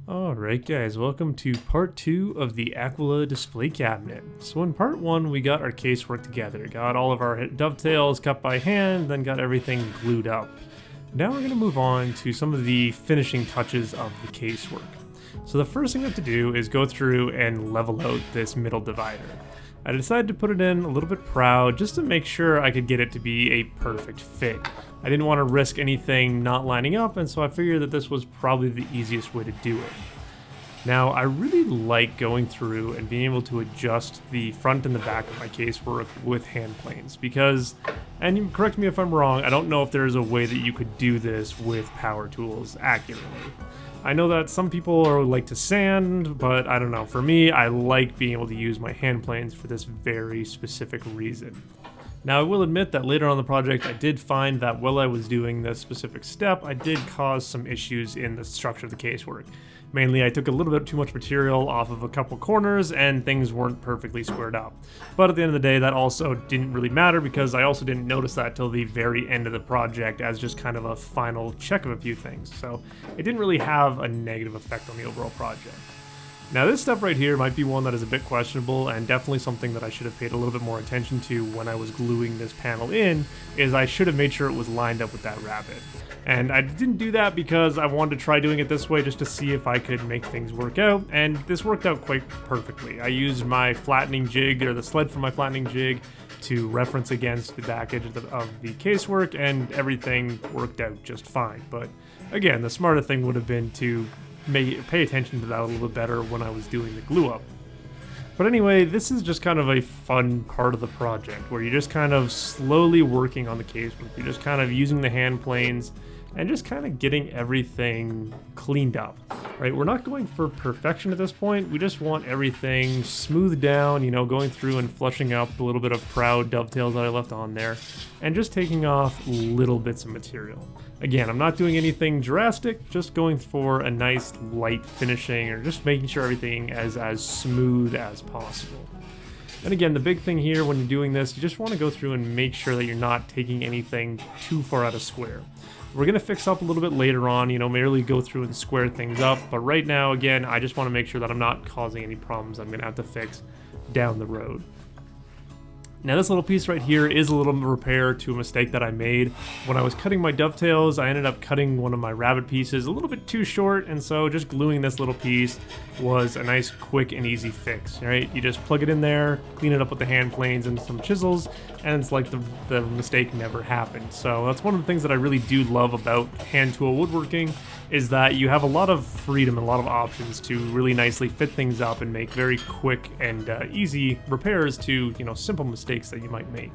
Alright guys, welcome to part 2 of the Aquila display cabinet. So in part 1 we got our casework together, got all of our dovetails cut by hand, then got everything glued up. Now we're going to move on to some of the finishing touches of the casework. So the first thing we have to do is go through and level out this middle divider. I decided to put it in a little bit proud just to make sure I could get it to be a perfect fit. I didn't want to risk anything not lining up, and so I figured that this was probably the easiest way to do it. Now, I really like going through and being able to adjust the front and the back of my casework with hand planes because, and you correct me if I'm wrong, I don't know if there's a way that you could do this with power tools accurately. I know that some people like to sand, but I don't know. For me, I like being able to use my hand planes for this very specific reason. Now, I will admit that later on in the project, I did find that while I was doing this specific step, I did cause some issues in the structure of the casework. Mainly, I took a little bit too much material off of a couple corners and things weren't perfectly squared up. But at the end of the day, that also didn't really matter because I also didn't notice that till the very end of the project as just kind of a final check of a few things. So it didn't really have a negative effect on the overall project. Now this step right here might be one that is a bit questionable and definitely something that I should have paid a little bit more attention to when I was gluing this panel in, is I should have made sure it was lined up with that rabbet. And I didn't do that because I wanted to try doing it this way just to see if I could make things work out, and this worked out quite perfectly. I used my flattening jig, or the sled for my flattening jig, to reference against the back edge of the casework, and everything worked out just fine. But again, the smarter thing would have been to pay attention to that a little bit better when I was doing the glue up. But anyway, this is just kind of a fun part of the project where you're just kind of slowly working on the casework. You're just kind of using the hand planes and just kind of getting everything cleaned up, right? We're not going for perfection at this point. We just want everything smoothed down, you know, going through and flushing up a little bit of proud dovetails that I left on there and just taking off little bits of material. Again, I'm not doing anything drastic, just going for a nice light finishing or just making sure everything is as smooth as possible. And again, the big thing here when you're doing this, you just want to go through and make sure that you're not taking anything too far out of square. We're going to fix up a little bit later on, you know, merely go through and square things up. But right now, again, I just want to make sure that I'm not causing any problems I'm going to have to fix down the road. Now this little piece right here is a little repair to a mistake that I made. When I was cutting my dovetails, I ended up cutting one of my rabbet pieces a little bit too short, and so just gluing this little piece was a nice, quick, and easy fix, right? You just plug it in there, clean it up with the hand planes and some chisels, and it's like the mistake never happened. So that's one of the things that I really do love about hand tool woodworking, is that you have a lot of freedom and a lot of options to really nicely fit things up and make very quick and easy repairs to, you know, simple mistakes that you might make.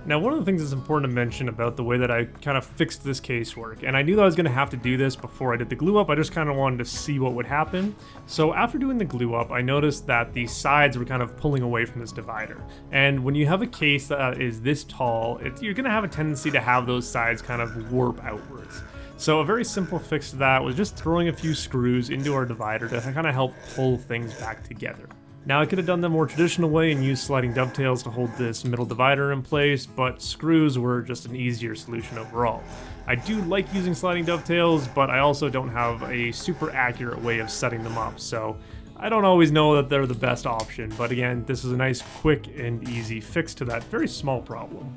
Now, one of the things that's important to mention about the way that I kind of fixed this casework, and I knew that I was going to have to do this before I did the glue up, I just kind of wanted to see what would happen. So after doing the glue up, I noticed that the sides were kind of pulling away from this divider. And when you have a case that is this tall, you're going to have a tendency to have those sides kind of warp outwards. So a very simple fix to that was just throwing a few screws into our divider to kind of help pull things back together. Now, I could have done the more traditional way and used sliding dovetails to hold this middle divider in place, but screws were just an easier solution overall. I do like using sliding dovetails, but I also don't have a super accurate way of setting them up, so I don't always know that they're the best option. But again, this is a nice, quick, and easy fix to that very small problem.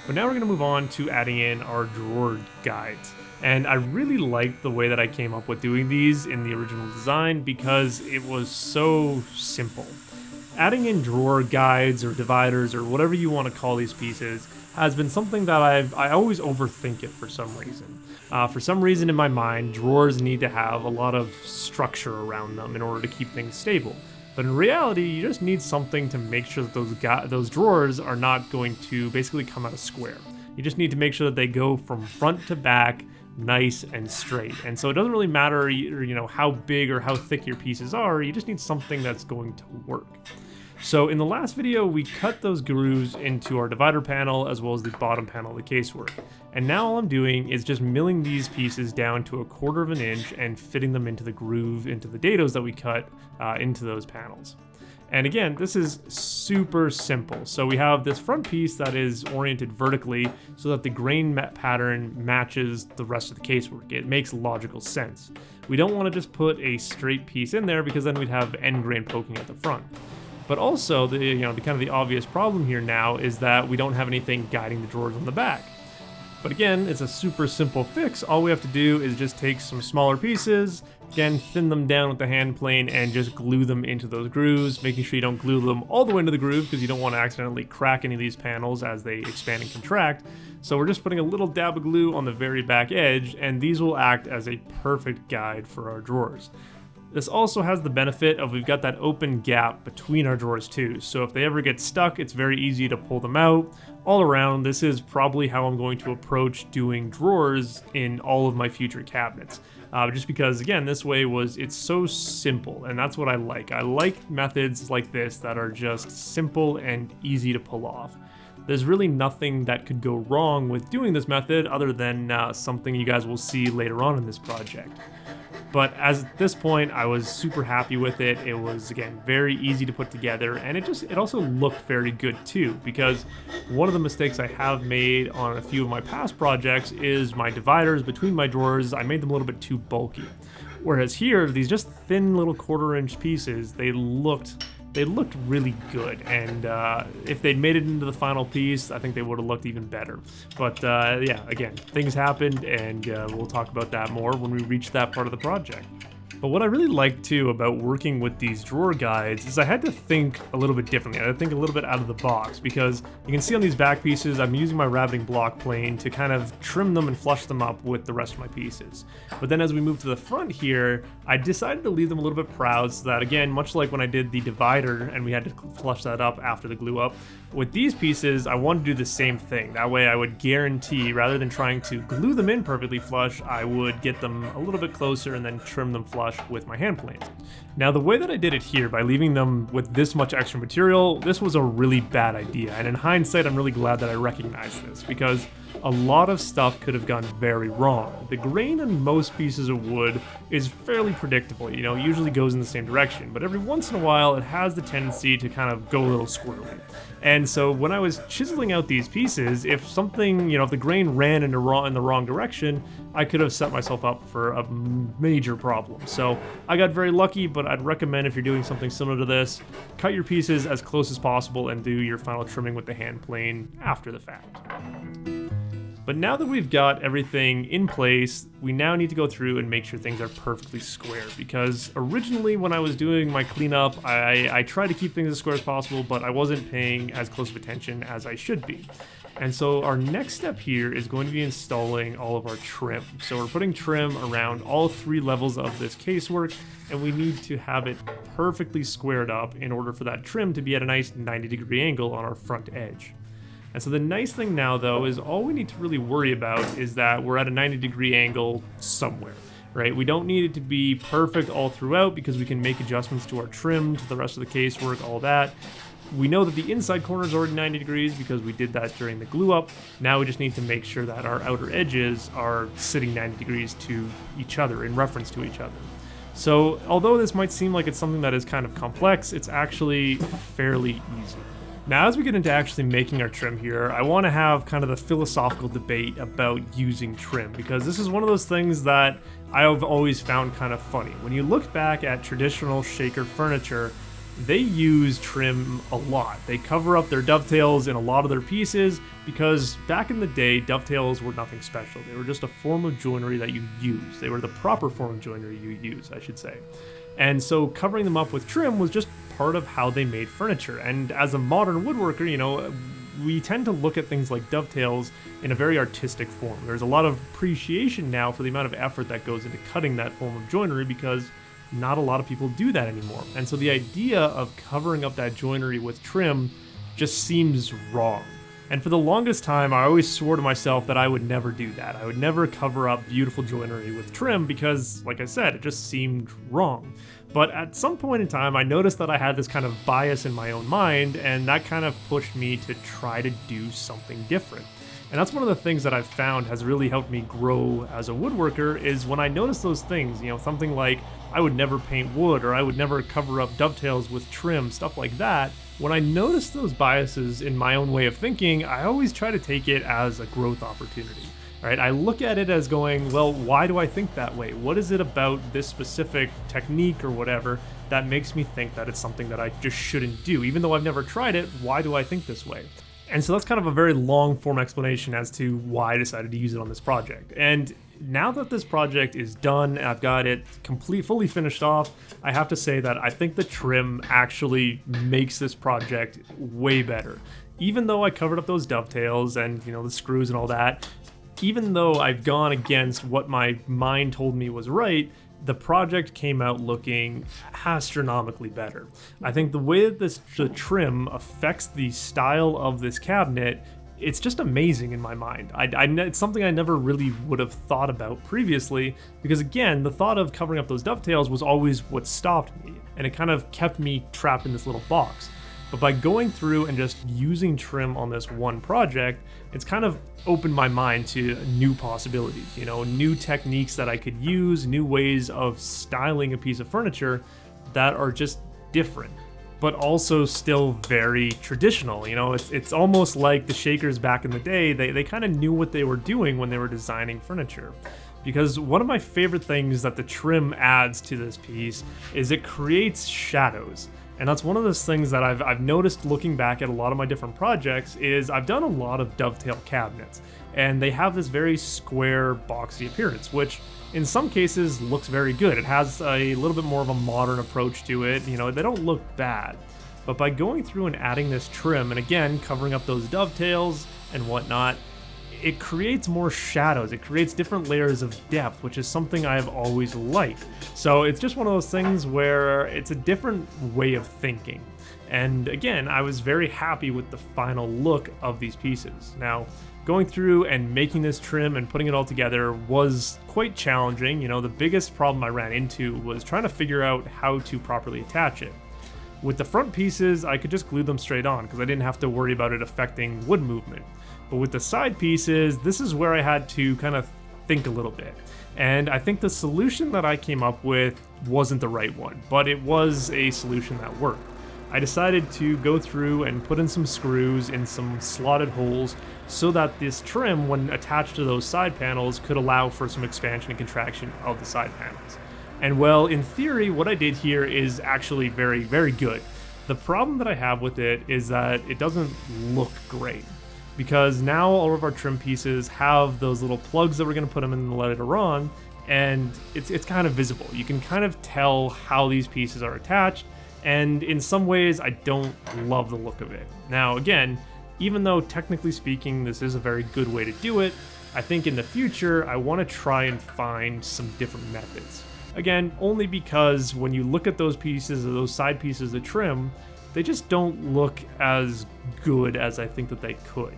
But now we're going to move on to adding in our drawer guides. And I really liked the way that I came up with doing these in the original design because it was so simple. Adding in drawer guides or dividers or whatever you want to call these pieces has been something that I always overthink it for some reason. For some reason in my mind, drawers need to have a lot of structure around them in order to keep things stable. But in reality, you just need something to make sure that those drawers are not going to basically come out of square. You just need to make sure that they go from front to back, nice and straight. And so it doesn't really matter, you know, how big or how thick your pieces are, you just need something that's going to work. So in the last video, we cut those grooves into our divider panel as well as the bottom panel of the casework. And now all I'm doing is just milling these pieces down to 1/4 of an inch and fitting them into the groove, into the dados that we cut into those panels. And again, this is super simple. So we have this front piece that is oriented vertically so that the grain pattern matches the rest of the casework. It makes logical sense. We don't want to just put a straight piece in there because then we'd have end grain poking at the front. But also, the kind of the obvious problem here now is that we don't have anything guiding the drawers on the back. But again, it's a super simple fix. All we have to do is just take some smaller pieces, again, thin them down with the hand plane and just glue them into those grooves, making sure you don't glue them all the way into the groove because you don't want to accidentally crack any of these panels as they expand and contract. So we're just putting a little dab of glue on the very back edge, and these will act as a perfect guide for our drawers. This also has the benefit of we've got that open gap between our drawers too, so if they ever get stuck, it's very easy to pull them out. All around, this is probably how I'm going to approach doing drawers in all of my future cabinets. Just because, again, this way it's so simple, and that's what I like. I like methods like this that are just simple and easy to pull off. There's really nothing that could go wrong with doing this method other than something you guys will see later on in this project. But at this point, I was super happy with it. It was, again, very easy to put together, and it also looked very good too, because one of the mistakes I have made on a few of my past projects is my dividers between my drawers. I made them a little bit too bulky. Whereas here, these just thin little 1/4-inch pieces, they looked really good, and if they'd made it into the final piece, I think they would have looked even better. But yeah, again, things happened, and we'll talk about that more when we reach that part of the project. But what I really like too about working with these drawer guides is I had to think a little bit differently. I had to think a little bit out of the box, because you can see on these back pieces, I'm using my rabbiting block plane to kind of trim them and flush them up with the rest of my pieces. But then as we move to the front here, I decided to leave them a little bit proud so that, again, much like when I did the divider and we had to flush that up after the glue up, with these pieces, I wanted to do the same thing. That way I would guarantee, rather than trying to glue them in perfectly flush, I would get them a little bit closer and then trim them flush with my hand planes. Now, the way that I did it here, by leaving them with this much extra material, this was a really bad idea. And in hindsight, I'm really glad that I recognized this, because a lot of stuff could have gone very wrong. The grain in most pieces of wood is fairly predictable, it usually goes in the same direction, but every once in a while it has the tendency to kind of go a little squirrely. And so when I was chiseling out these pieces, if something, if the grain ran in the wrong direction, I could have set myself up for a major problem. So I got very lucky, but I'd recommend, if you're doing something similar to this, cut your pieces as close as possible and do your final trimming with the hand plane after the fact. But now that we've got everything in place, we now need to go through and make sure things are perfectly square, because originally when I was doing my cleanup, I tried to keep things as square as possible, but I wasn't paying as close of attention as I should be. And so our next step here is going to be installing all of our trim. So we're putting trim around all 3 levels of this casework, and we need to have it perfectly squared up in order for that trim to be at a nice 90-degree angle on our front edge. And so the nice thing now, though, is all we need to really worry about is that we're at a 90-degree angle somewhere, right? We don't need it to be perfect all throughout, because we can make adjustments to our trim, to the rest of the casework, all that. We know that the inside corner is already 90 degrees because we did that during the glue up. Now we just need to make sure that our outer edges are sitting 90 degrees to each other, in reference to each other. So although this might seem like it's something that is kind of complex, it's actually fairly easy. Now, as we get into actually making our trim here, I want to have kind of the philosophical debate about using trim, because this is one of those things that I've always found kind of funny. When you look back at traditional shaker furniture, they use trim a lot. They cover up their dovetails in a lot of their pieces, because back in the day, dovetails were nothing special. They were just a form of joinery that you use. They were the proper form of joinery you use, I should say. And so covering them up with trim was just part of how they made furniture. And as a modern woodworker, we tend to look at things like dovetails in a very artistic form. There's a lot of appreciation now for the amount of effort that goes into cutting that form of joinery, because not a lot of people do that anymore. And so the idea of covering up that joinery with trim just seems wrong. And for the longest time, I always swore to myself that I would never do that. I would never cover up beautiful joinery with trim because, like I said, it just seemed wrong. But at some point in time, I noticed that I had this kind of bias in my own mind, and that kind of pushed me to try to do something different. And that's one of the things that I've found has really helped me grow as a woodworker, is when I notice those things, something like I would never paint wood, or I would never cover up dovetails with trim, stuff like that. When I notice those biases in my own way of thinking, I always try to take it as a growth opportunity. Right? I look at it as going, well, why do I think that way? What is it about this specific technique or whatever that makes me think that it's something that I just shouldn't do? Even though I've never tried it, why do I think this way? And so that's kind of a very long form explanation as to why I decided to use it on this project. And now that this project is done, I've got it fully finished off, I have to say that I think the trim actually makes this project way better. Even though I covered up those dovetails and, the screws and all that, even though I've gone against what my mind told me was right, the project came out looking astronomically better. I think the way that the trim affects the style of this cabinet, it's just amazing in my mind. It's something I never really would have thought about previously, because again, the thought of covering up those dovetails was always what stopped me, and it kind of kept me trapped in this little box. But by going through and just using trim on this one project, it's kind of opened my mind to new possibilities, new techniques that I could use, new ways of styling a piece of furniture that are just different, but also still very traditional. It's almost like the Shakers back in the day. They kind of knew what they were doing when they were designing furniture. Because one of my favorite things that the trim adds to this piece is it creates shadows. And that's one of those things that I've noticed looking back at a lot of my different projects is I've done a lot of dovetail cabinets, and they have this very square, boxy appearance, which in some cases looks very good. It has a little bit more of a modern approach to it. They don't look bad. But by going through and adding this trim, and again, covering up those dovetails and whatnot, it creates more shadows. It creates different layers of depth, which is something I've always liked. So it's just one of those things where it's a different way of thinking. And again, I was very happy with the final look of these pieces. Now, going through and making this trim and putting it all together was quite challenging. The biggest problem I ran into was trying to figure out how to properly attach it. With the front pieces, I could just glue them straight on because I didn't have to worry about it affecting wood movement. But with the side pieces, this is where I had to kind of think a little bit. And I think the solution that I came up with wasn't the right one, but it was a solution that worked. I decided to go through and put in some screws in some slotted holes so that this trim, when attached to those side panels, could allow for some expansion and contraction of the side panels. And well, in theory, what I did here is actually very, very good. The problem that I have with it is that it doesn't look great, because now all of our trim pieces have those little plugs that we're going to put them in later on, and it's kind of visible. You can kind of tell how these pieces are attached, and in some ways I don't love the look of it. Now again, even though technically speaking this is a very good way to do it, I think in the future I want to try and find some different methods. Again, only because when you look at those pieces or those side pieces of trim, they just don't look as good as I think that they could.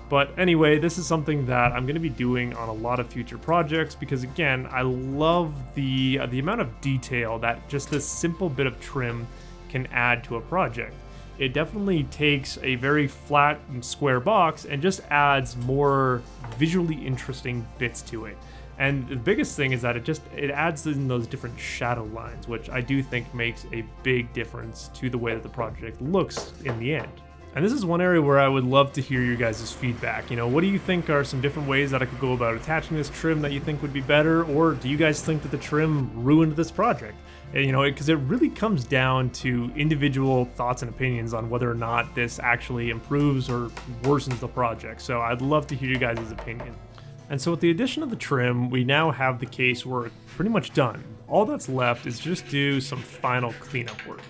But anyway, this is something that I'm going to be doing on a lot of future projects because, again, I love the amount of detail that just this simple bit of trim can add to a project. It definitely takes a very flat and square box and just adds more visually interesting bits to it. And the biggest thing is that it adds in those different shadow lines, which I do think makes a big difference to the way that the project looks in the end. And this is one area where I would love to hear your guys' feedback. What do you think are some different ways that I could go about attaching this trim that you think would be better? Or do you guys think that the trim ruined this project? Because it really comes down to individual thoughts and opinions on whether or not this actually improves or worsens the project. So I'd love to hear you guys' opinion. And so with the addition of the trim, we now have the casework pretty much done. All that's left is just do some final cleanup work.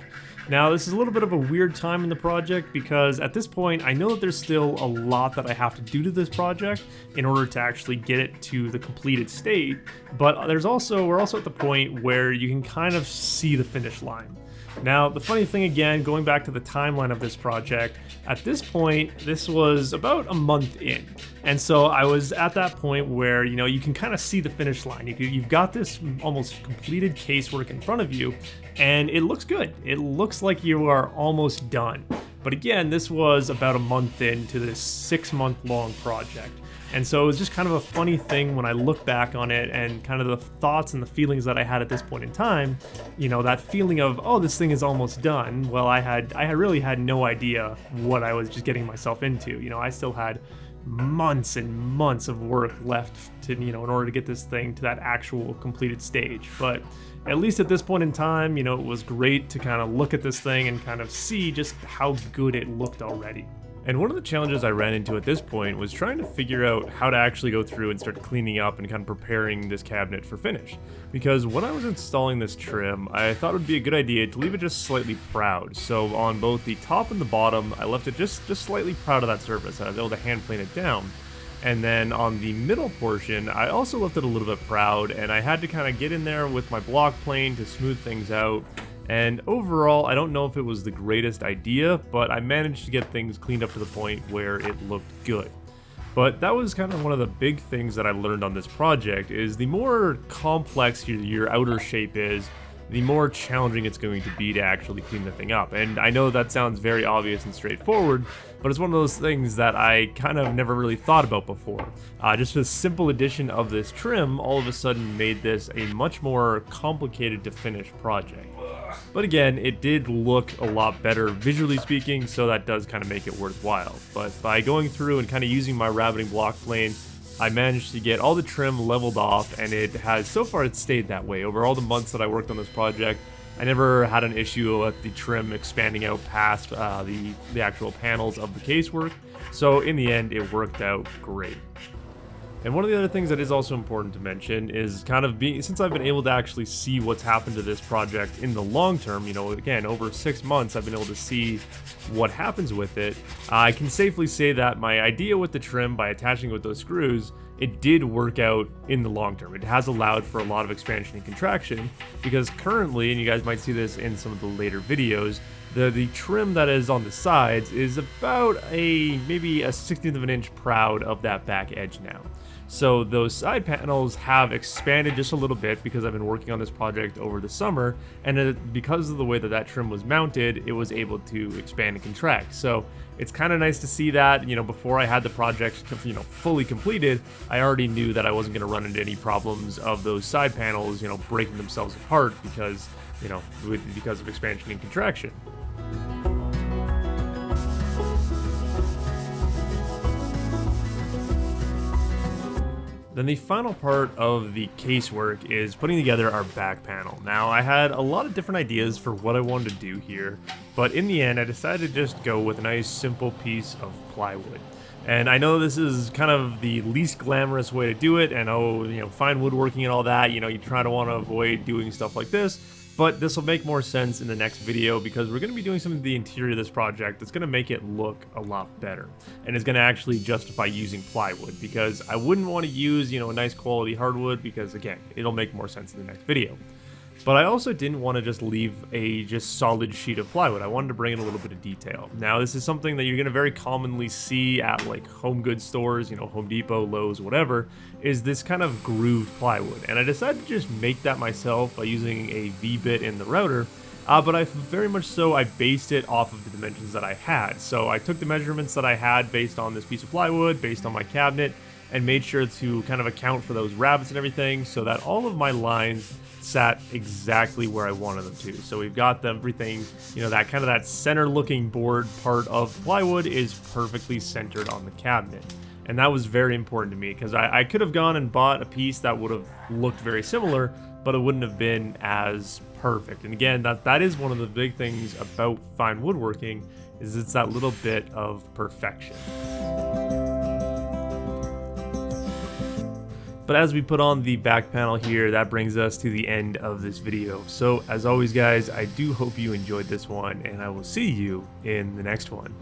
Now, this is a little bit of a weird time in the project because at this point, I know that there's still a lot that I have to do to this project in order to actually get it to the completed state, but we're also at the point where you can kind of see the finish line. Now, the funny thing again, going back to the timeline of this project, at this point, this was about a month in. And so I was at that point where, you can kind of see the finish line. You've got this almost completed casework in front of you, and it looks good. It looks like you are almost done. But again, this was about a month into this 6-month long project. And so it was just kind of a funny thing when I look back on it and kind of the thoughts and the feelings that I had at this point in time, that feeling of, oh, this thing is almost done. Well, I really had no idea what I was just getting myself into. I still had months and months of work left to, in order to get this thing to that actual completed stage. But at least at this point in time, it was great to kind of look at this thing and kind of see just how good it looked already. And one of the challenges I ran into at this point was trying to figure out how to actually go through and start cleaning up and kind of preparing this cabinet for finish. Because when I was installing this trim, I thought it would be a good idea to leave it just slightly proud. So on both the top and the bottom, I left it just slightly proud of that surface. I was able to hand plane it down. And then on the middle portion, I also left it a little bit proud, and I had to kind of get in there with my block plane to smooth things out. And overall, I don't know if it was the greatest idea, but I managed to get things cleaned up to the point where it looked good. But that was kind of one of the big things that I learned on this project, is the more complex your outer shape is, the more challenging it's going to be to actually clean the thing up. And I know that sounds very obvious and straightforward, but it's one of those things that I kind of never really thought about before. Just a simple addition of this trim all of a sudden made this a much more complicated to finish project. But again, it did look a lot better visually speaking, so that does kind of make it worthwhile. But by going through and kind of using my rabbiting block plane, I managed to get all the trim leveled off, and it has, so far it's stayed that way. Over all the months that I worked on this project, I never had an issue with the trim expanding out past the actual panels of the casework. So in the end, it worked out great. And one of the other things that is also important to mention is kind of since I've been able to actually see what's happened to this project in the long term, again, over 6 months, I've been able to see what happens with it. I can safely say that my idea with the trim, by attaching it with those screws, it did work out in the long term. It has allowed for a lot of expansion and contraction, because currently, and you guys might see this in some of the later videos, the trim that is on the sides is about maybe a 1/16 of an inch proud of that back edge now. So those side panels have expanded just a little bit because I've been working on this project over the summer, and because of the way that trim was mounted, it was able to expand and contract. So it's kind of nice to see that, before I had the project, fully completed, I already knew that I wasn't going to run into any problems of those side panels, breaking themselves apart because of expansion and contraction. Then the final part of the casework is putting together our back panel. Now, I had a lot of different ideas for what I wanted to do here, but in the end, I decided to just go with a nice simple piece of plywood. And I know this is kind of the least glamorous way to do it, and fine woodworking and all that, you try to want to avoid doing stuff like this. But this will make more sense in the next video, because we're going to be doing some of the interior of this project that's going to make it look a lot better, and is going to actually justify using plywood, because I wouldn't want to use a nice quality hardwood, because again, it'll make more sense in the next video. But I also didn't want to just leave a solid sheet of plywood. I wanted to bring in a little bit of detail. Now, this is something that you're going to very commonly see at like home goods stores, Home Depot, Lowe's, whatever, is this kind of grooved plywood. And I decided to just make that myself by using a V-bit in the router. But I very much so, I based it off of the dimensions that I had. So I took the measurements that I had based on this piece of plywood, based on my cabinet, and made sure to kind of account for those rabbets and everything, so that all of my lines sat exactly where I wanted them to. So we've got everything, that kind of that center looking board part of the plywood is perfectly centered on the cabinet. And that was very important to me, because I could have gone and bought a piece that would have looked very similar, but it wouldn't have been as perfect. And again, that is one of the big things about fine woodworking, is it's that little bit of perfection. But as we put on the back panel here, that brings us to the end of this video. So as always, guys, I do hope you enjoyed this one, and I will see you in the next one.